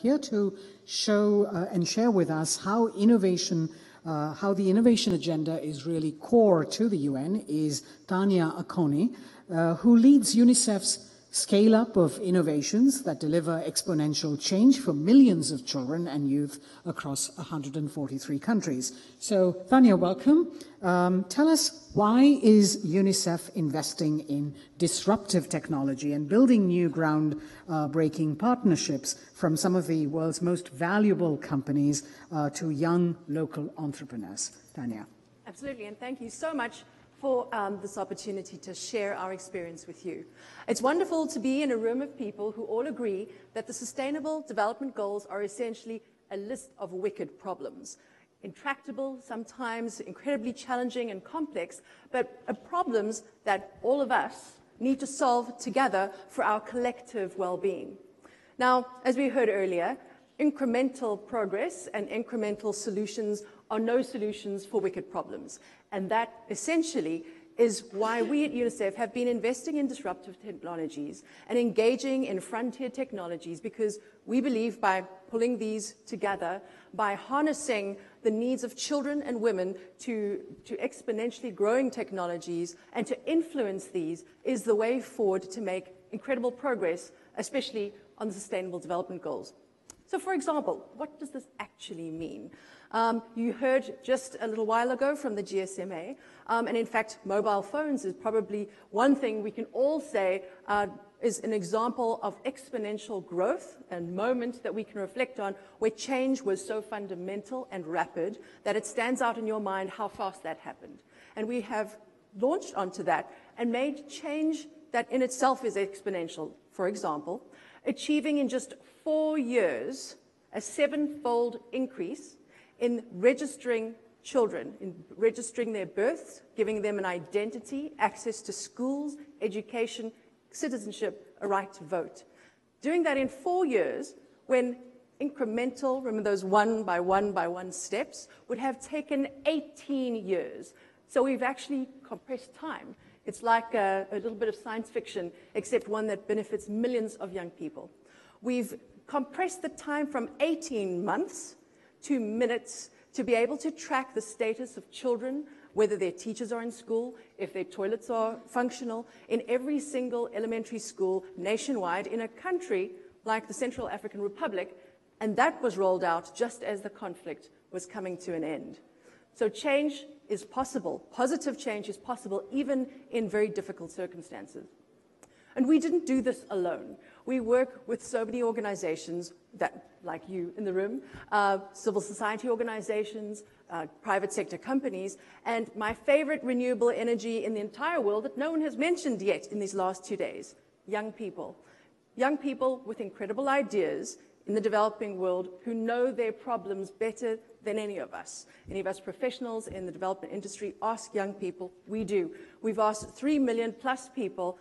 Here to show and share with us how the innovation agenda is really core to the UN is Tanya Accone, who leads UNICEF's scale-up of innovations that deliver exponential change for millions of children and youth across 143 countries. So, Tanya, welcome. Tell us, why is UNICEF investing in disruptive technology and building new ground-breaking partnerships from some of the world's most valuable companies to young local entrepreneurs? Tanya. Absolutely, and thank you so much for this opportunity to share our experience with you. It's wonderful to be in a room of people who all agree that the Sustainable Development Goals are essentially a list of wicked problems. Intractable, sometimes incredibly challenging and complex, but problems that all of us need to solve together for our collective well-being. Now, as we heard earlier, incremental progress and incremental solutions are no solutions for wicked problems. And that essentially is why we at UNICEF have been investing in disruptive technologies and engaging in frontier technologies, because we believe by pulling these together, by harnessing the needs of children and women to exponentially growing technologies and to influence these, is the way forward to make incredible progress, especially on the Sustainable Development Goals. So, for example, what does this actually mean? You heard just a little while ago from the GSMA, and in fact, mobile phones is probably one thing we can all say is an example of exponential growth and moment that we can reflect on, where change was so fundamental and rapid that it stands out in your mind how fast that happened. And we have launched onto that and made change that in itself is exponential. For example, achieving in just 4 years a 7-fold increase in registering children, in registering their births, giving them an identity, access to schools, education, citizenship, a right to vote. Doing that in 4 years, when incremental, remember those one by one steps, would have taken 18 years. So we've actually compressed time. It's like a little bit of science fiction, except one that benefits millions of young people. We've compressed the time from 18 months to minutes to be able to track the status of children, whether their teachers are in school, if their toilets are functional, in every single elementary school nationwide in a country like the Central African Republic, and that was rolled out just as the conflict was coming to an end. So change is possible. Positive change is possible even in very difficult circumstances. And we didn't do this alone. We work with so many organizations that, like you in the room, civil society organizations, private sector companies, and my favorite renewable energy in the entire world that no one has mentioned yet in these last 2 days, young people. Young people with incredible ideas in the developing world who know their problems better than any of us. Any of us professionals in the development industry ask young people. We do. We've asked 3 million plus people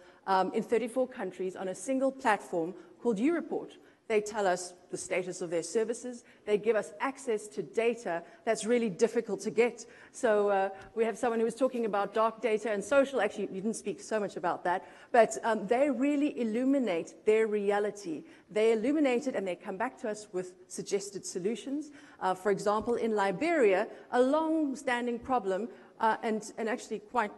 in 34 countries on a single platform called UReport. They tell us the status of their services. They give us access to data that's really difficult to get. So we have someone who was talking about dark data and social. Actually, you didn't speak so much about that. But they really illuminate their reality. They illuminate it and they come back to us with suggested solutions. For example, in Liberia, a long-standing problem and actually quite,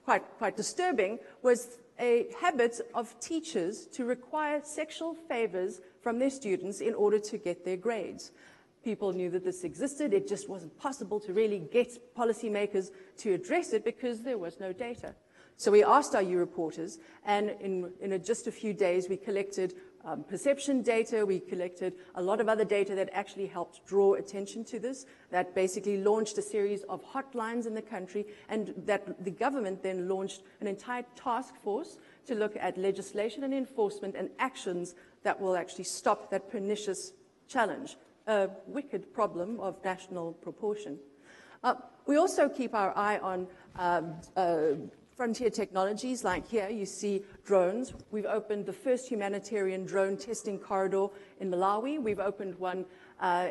quite disturbing was a habit of teachers to require sexual favors from their students in order to get their grades. People knew that this existed. It just wasn't possible to really get policymakers to address it because there was no data. So we asked our U-reporters, and in just a few days, we collected perception data. We collected a lot of other data that actually helped draw attention to this, that basically launched a series of hotlines in the country, and that the government then launched an entire task force to look at legislation and enforcement and actions that will actually stop that pernicious challenge, a wicked problem of national proportion. We also keep our eye on frontier technologies, like here you see drones. We've opened the first humanitarian drone testing corridor in Malawi. We've opened one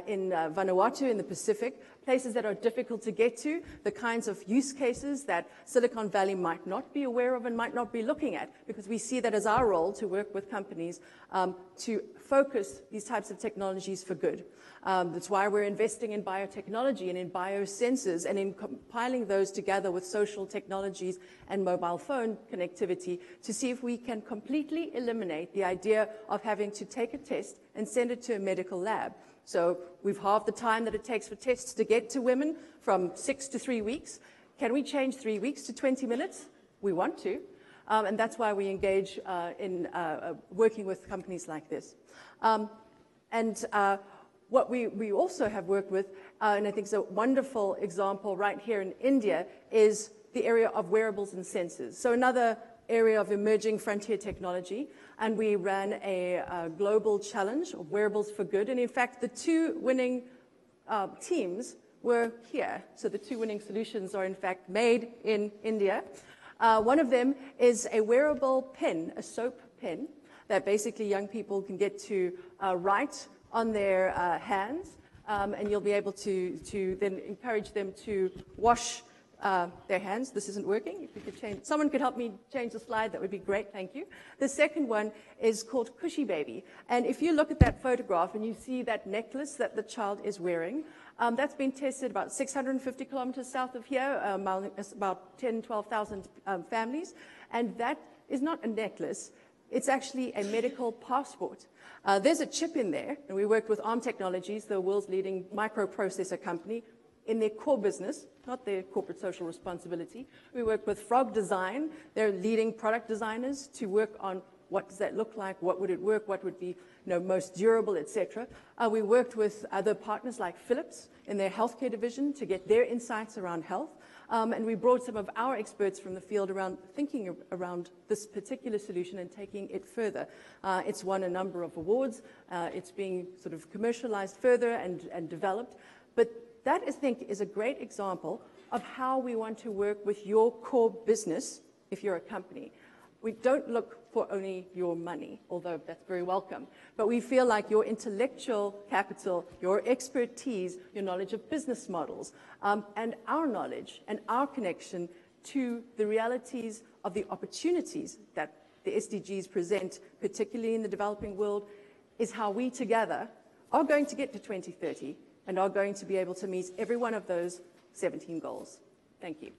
in Vanuatu in the Pacific, places that are difficult to get to, the kinds of use cases that Silicon Valley might not be aware of and might not be looking at, because we see that as our role to work with companies to focus these types of technologies for good. That's why we're investing in biotechnology and in biosensors and in compiling those together with social technologies and mobile phone connectivity to see if we can completely eliminate the idea of having to take a test and send it to a medical lab. So we've halved the time that it takes for tests to get to women from 6 to 3 weeks. Can we change 3 weeks to 20 minutes? We want to. And that's why we engage in working with companies like this. What we also have worked with, and I think is a wonderful example right here in India, is the area of wearables and sensors. So another area of emerging frontier technology, and we ran a global challenge of wearables for good. And in fact, the two winning teams were here. So the two winning solutions are in fact made in India. One of them is a wearable pen, a soap pen, that basically young people can get to write on their hands, and you'll be able to then encourage them to wash their hands. This isn't working. If we could change, someone could help me change the slide, that would be great, thank you. The second one is called Cushy Baby. And if you look at that photograph and you see that necklace that the child is wearing, that's been tested about 650 kilometers south of here, about 10, 12,000 families. And that is not a necklace. It's actually a medical passport. There's a chip in there, and we worked with ARM Technologies, the world's leading microprocessor company, in their core business, not their corporate social responsibility. We worked with Frog Design, their leading product designers, to work on what does that look like, what would it work, what would be most durable, etc. We worked with other partners like Philips in their healthcare division to get their insights around health. And we brought some of our experts from the field around thinking around this particular solution and taking it further. It's won a number of awards. It's being sort of commercialized further and developed. But that, I think, is a great example of how we want to work with your core business if you're a company. We don't look for only your money, although that's very welcome. But we feel like your intellectual capital, your expertise, your knowledge of business models, and our knowledge and our connection to the realities of the opportunities that the SDGs present, particularly in the developing world, is how we together are going to get to 2030 and are going to be able to meet every one of those 17 goals. Thank you.